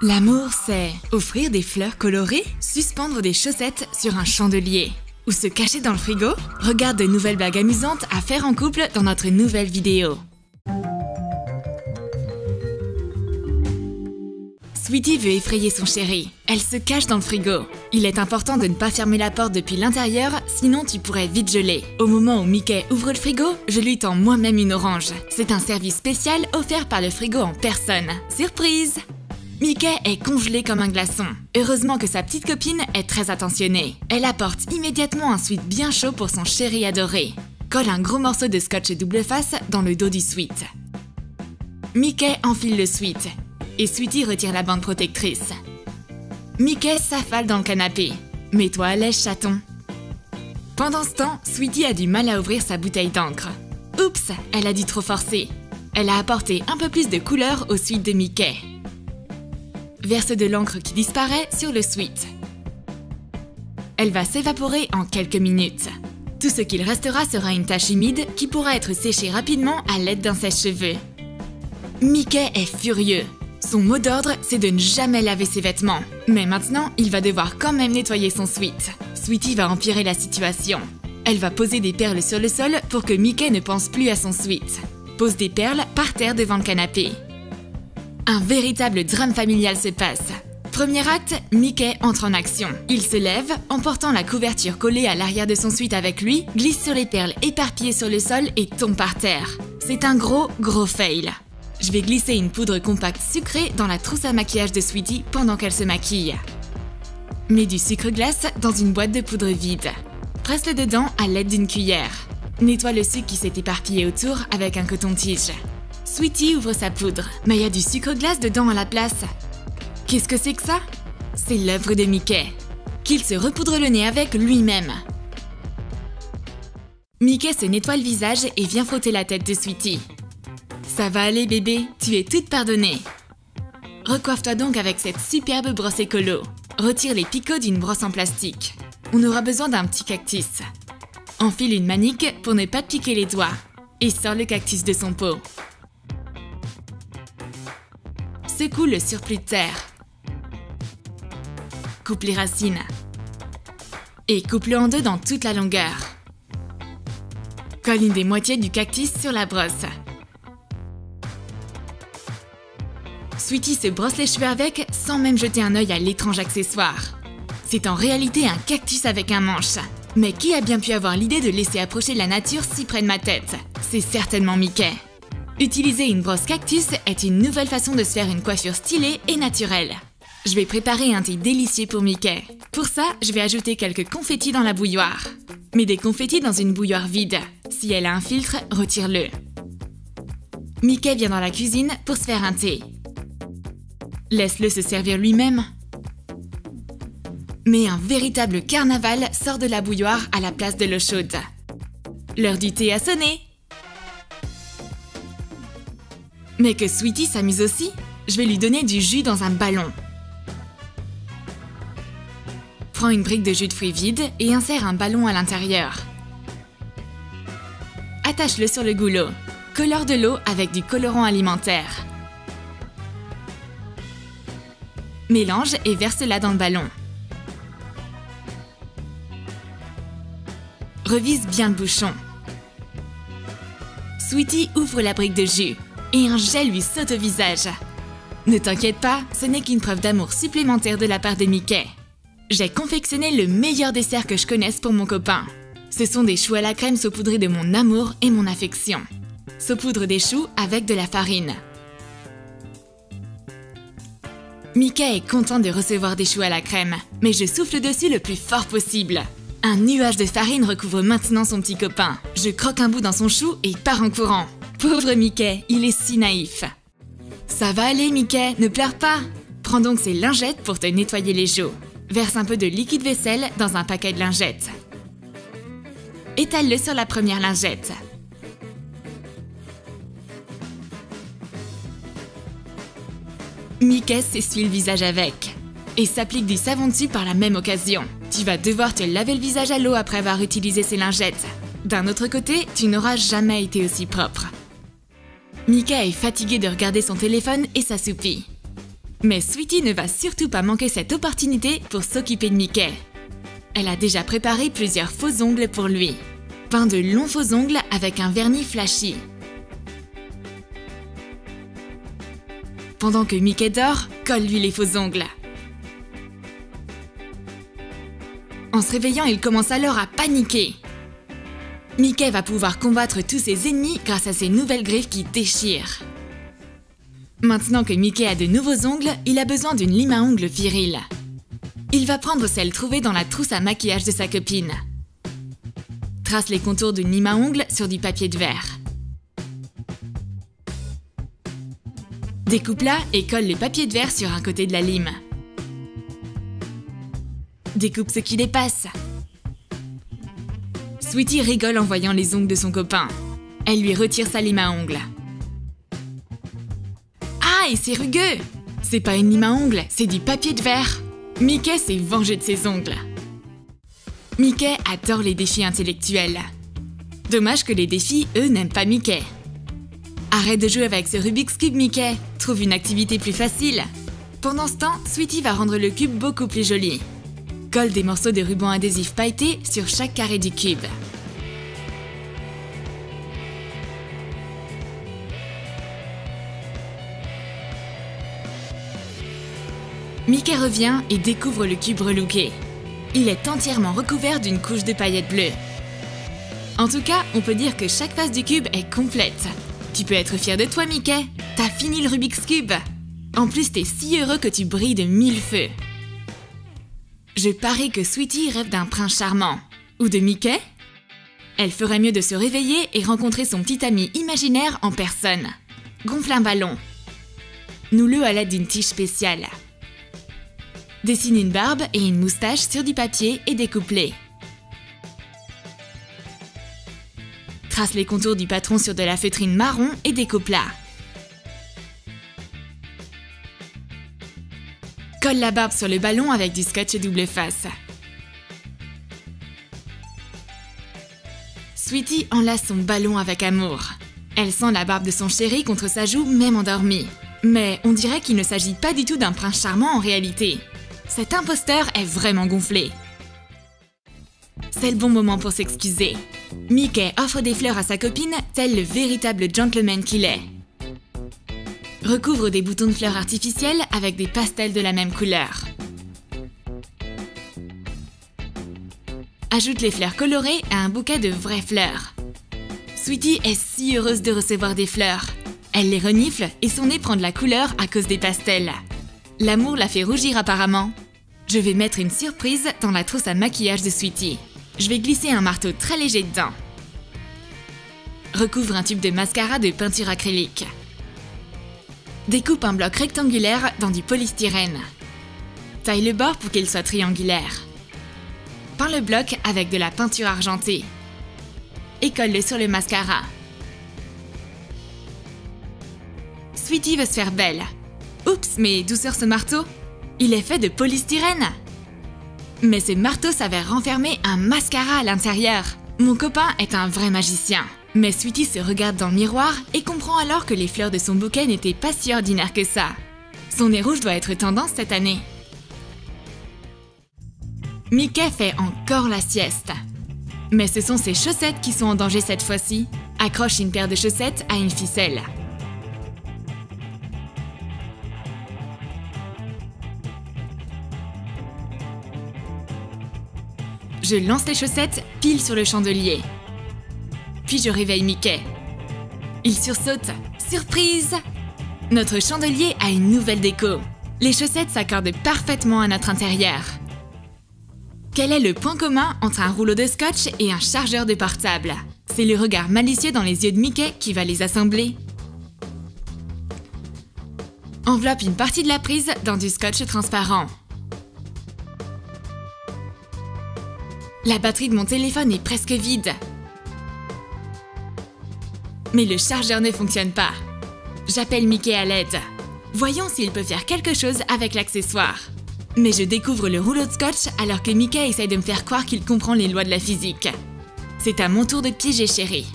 L'amour, c'est offrir des fleurs colorées, suspendre des chaussettes sur un chandelier ou se cacher dans le frigo. Regarde de nouvelles blagues amusantes à faire en couple dans notre nouvelle vidéo. Sweetie veut effrayer son chéri. Elle se cache dans le frigo. Il est important de ne pas fermer la porte depuis l'intérieur, sinon tu pourrais vite geler. Au moment où Mickey ouvre le frigo, je lui tends moi-même une orange. C'est un service spécial offert par le frigo en personne. Surprise! Mickey est congelé comme un glaçon. Heureusement que sa petite copine est très attentionnée. Elle apporte immédiatement un sweat bien chaud pour son chéri adoré. Colle un gros morceau de scotch double face dans le dos du sweat. Mickey enfile le sweat. Et Sweetie retire la bande protectrice. Mickey s'affale dans le canapé. Mets-toi à l'aise, chaton. Pendant ce temps, Sweetie a du mal à ouvrir sa bouteille d'encre. Oups, elle a dû trop forcer. Elle a apporté un peu plus de couleur au sweat de Mickey. Verse de l'encre qui disparaît sur le sweat. Elle va s'évaporer en quelques minutes. Tout ce qu'il restera sera une tache humide qui pourra être séchée rapidement à l'aide d'un sèche-cheveux. Mickey est furieux. Son mot d'ordre, c'est de ne jamais laver ses vêtements. Mais maintenant, il va devoir quand même nettoyer son sweat. Sweetie va empirer la situation. Elle va poser des perles sur le sol pour que Mickey ne pense plus à son sweat. Pose des perles par terre devant le canapé. Un véritable drame familial se passe. Premier acte, Mickey entre en action. Il se lève, emportant la couverture collée à l'arrière de son sweat avec lui, glisse sur les perles éparpillées sur le sol et tombe par terre. C'est un gros fail. Je vais glisser une poudre compacte sucrée dans la trousse à maquillage de Sweetie pendant qu'elle se maquille. Mets du sucre glace dans une boîte de poudre vide. Presse-le dedans à l'aide d'une cuillère. Nettoie le sucre qui s'est éparpillé autour avec un coton-tige. Sweetie ouvre sa poudre, mais il y a du sucre glace dedans à la place. Qu'est-ce que c'est que ça? C'est l'œuvre de Mickey. Qu'il se repoudre le nez avec lui-même. Mickey se nettoie le visage et vient frotter la tête de Sweetie. Ça va aller bébé, tu es toute pardonnée. Recoiffe-toi donc avec cette superbe brosse écolo. Retire les picots d'une brosse en plastique. On aura besoin d'un petit cactus. Enfile une manique pour ne pas te piquer les doigts. Et sors le cactus de son pot. Secoue le surplus de terre. Coupe les racines. Et coupe-le en deux dans toute la longueur. Colle une des moitiés du cactus sur la brosse. Sweetie se brosse les cheveux avec sans même jeter un œil à l'étrange accessoire. C'est en réalité un cactus avec un manche. Mais qui a bien pu avoir l'idée de laisser approcher la nature si près de ma tête? C'est certainement Mickey. Utiliser une brosse cactus est une nouvelle façon de se faire une coiffure stylée et naturelle. Je vais préparer un thé délicieux pour Mickey. Pour ça, je vais ajouter quelques confettis dans la bouilloire. Mets des confettis dans une bouilloire vide. Si elle a un filtre, retire-le. Mickey vient dans la cuisine pour se faire un thé. Laisse-le se servir lui-même. Mais un véritable carnaval sort de la bouilloire à la place de l'eau chaude. L'heure du thé a sonné. Mais que Sweetie s'amuse aussi, je vais lui donner du jus dans un ballon. Prends une brique de jus de fruits vide et insère un ballon à l'intérieur. Attache-le sur le goulot. Colore de l'eau avec du colorant alimentaire. Mélange et verse-la dans le ballon. Revise bien le bouchon. Sweetie ouvre la brique de jus et un jet lui saute au visage. Ne t'inquiète pas, ce n'est qu'une preuve d'amour supplémentaire de la part de Mickey. J'ai confectionné le meilleur dessert que je connaisse pour mon copain. Ce sont des choux à la crème saupoudrés de mon amour et mon affection. Saupoudre des choux avec de la farine. Mickey est content de recevoir des choux à la crème, mais je souffle dessus le plus fort possible. Un nuage de farine recouvre maintenant son petit copain. Je croque un bout dans son chou et pars en courant. Pauvre Mickey, il est si naïf. Ça va aller Mickey, ne pleure pas. Prends donc ces lingettes pour te nettoyer les joues. Verse un peu de liquide vaisselle dans un paquet de lingettes. Étale-le sur la première lingette. Mickey s'essuie le visage avec et s'applique du savon dessus par la même occasion. Tu vas devoir te laver le visage à l'eau après avoir utilisé ces lingettes. D'un autre côté, tu n'auras jamais été aussi propre. Mickey est fatigué de regarder son téléphone et s'assoupit. Mais Sweetie ne va surtout pas manquer cette opportunité pour s'occuper de Mickey. Elle a déjà préparé plusieurs faux ongles pour lui. Peint de longs faux ongles avec un vernis flashy. Pendant que Mickey dort, colle-lui les faux ongles. En se réveillant, il commence alors à paniquer. Mickey va pouvoir combattre tous ses ennemis grâce à ses nouvelles griffes qui déchirent. Maintenant que Mickey a de nouveaux ongles, il a besoin d'une lime à ongles virile. Il va prendre celle trouvée dans la trousse à maquillage de sa copine. Trace les contours d'une lime à ongles sur du papier de verre. Découpe-la et colle le papier de verre sur un côté de la lime. Découpe ce qui dépasse. Sweetie rigole en voyant les ongles de son copain. Elle lui retire sa lime à ongles. Ah, et c'est rugueux! C'est pas une lime à ongles, c'est du papier de verre. Mickey s'est vengé de ses ongles. Mickey adore les défis intellectuels. Dommage que les défis, eux, n'aiment pas Mickey. Arrête de jouer avec ce Rubik's Cube, Mickey. Trouve une activité plus facile. Pendant ce temps, Sweetie va rendre le cube beaucoup plus joli. Colle des morceaux de ruban adhésif pailleté sur chaque carré du cube. Mickey revient et découvre le cube relooké. Il est entièrement recouvert d'une couche de paillettes bleues. En tout cas, on peut dire que chaque face du cube est complète. Tu peux être fier de toi, Mickey. T'as fini le Rubik's Cube. En plus, t'es si heureux que tu brilles de 1000 feux. Je parie que Sweetie rêve d'un prince charmant. Ou de Mickey? Elle ferait mieux de se réveiller et rencontrer son petit ami imaginaire en personne. Gonfle un ballon. Noue-le à l'aide d'une tige spéciale. Dessine une barbe et une moustache sur du papier et découpe-les. Trace les contours du patron sur de la feutrine marron et découpe-la. Colle la barbe sur le ballon avec du scotch double face. Sweetie enlace son ballon avec amour. Elle sent la barbe de son chéri contre sa joue même endormie. Mais on dirait qu'il ne s'agit pas du tout d'un prince charmant en réalité. Cet imposteur est vraiment gonflé. C'est le bon moment pour s'excuser. Mickey offre des fleurs à sa copine, tel le véritable gentleman qu'il est. Recouvre des boutons de fleurs artificiels avec des pastels de la même couleur. Ajoute les fleurs colorées à un bouquet de vraies fleurs. Sweetie est si heureuse de recevoir des fleurs. Elle les renifle et son nez prend de la couleur à cause des pastels. L'amour la fait rougir apparemment. Je vais mettre une surprise dans la trousse à maquillage de Sweetie. Je vais glisser un marteau très léger dedans. Recouvre un tube de mascara de peinture acrylique. Découpe un bloc rectangulaire dans du polystyrène. Taille le bord pour qu'il soit triangulaire. Peins le bloc avec de la peinture argentée. Et colle-le sur le mascara. Sweetie veut se faire belle. Oups, mais douceur ce marteau. Il est fait de polystyrène. Mais ce marteau s'avère renfermer un mascara à l'intérieur. Mon copain est un vrai magicien. Mais Sweetie se regarde dans le miroir et comprend alors que les fleurs de son bouquet n'étaient pas si ordinaires que ça. Son nez rouge doit être tendance cette année. Mickey fait encore la sieste. Mais ce sont ses chaussettes qui sont en danger cette fois-ci. Accroche une paire de chaussettes à une ficelle. Je lance les chaussettes pile sur le chandelier. Puis je réveille Mickey. Il sursaute. Surprise! Notre chandelier a une nouvelle déco. Les chaussettes s'accordent parfaitement à notre intérieur. Quel est le point commun entre un rouleau de scotch et un chargeur de portable? C'est le regard malicieux dans les yeux de Mickey qui va les assembler. Enveloppe une partie de la prise dans du scotch transparent. La batterie de mon téléphone est presque vide. Mais le chargeur ne fonctionne pas. J'appelle Mickey à l'aide. Voyons s'il peut faire quelque chose avec l'accessoire. Mais je découvre le rouleau de scotch alors que Mickey essaye de me faire croire qu'il comprend les lois de la physique. C'est à mon tour de piéger chéri.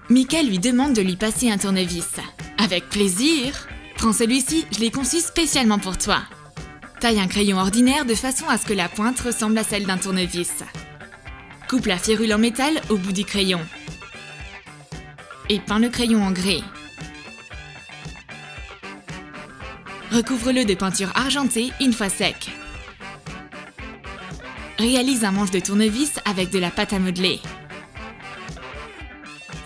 Mickey lui demande de lui passer un tournevis. Avec plaisir! Prends celui-ci, je l'ai conçu spécialement pour toi. Taille un crayon ordinaire de façon à ce que la pointe ressemble à celle d'un tournevis. Coupe la ferrule en métal au bout du crayon. Et peins le crayon en gris. Recouvre-le de peinture argentée une fois sec. Réalise un manche de tournevis avec de la pâte à modeler.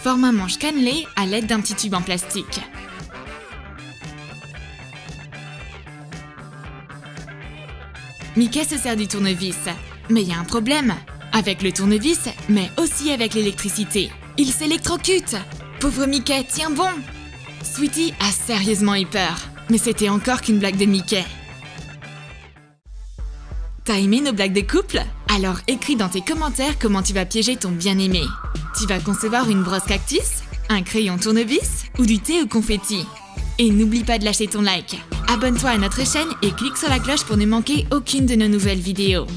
Forme un manche cannelé à l'aide d'un petit tube en plastique. Mickey se sert du tournevis, mais il y a un problème. Avec le tournevis, mais aussi avec l'électricité. Il s'électrocute! Pauvre Mickey, tiens bon! Sweetie a sérieusement eu peur, mais c'était encore qu'une blague de Mickey. T'as aimé nos blagues de couple? Alors écris dans tes commentaires comment tu vas piéger ton bien-aimé. Tu vas concevoir une brosse cactus, un crayon tournevis ou du thé au confetti. Et n'oublie pas de lâcher ton like. Abonne-toi à notre chaîne et clique sur la cloche pour ne manquer aucune de nos nouvelles vidéos.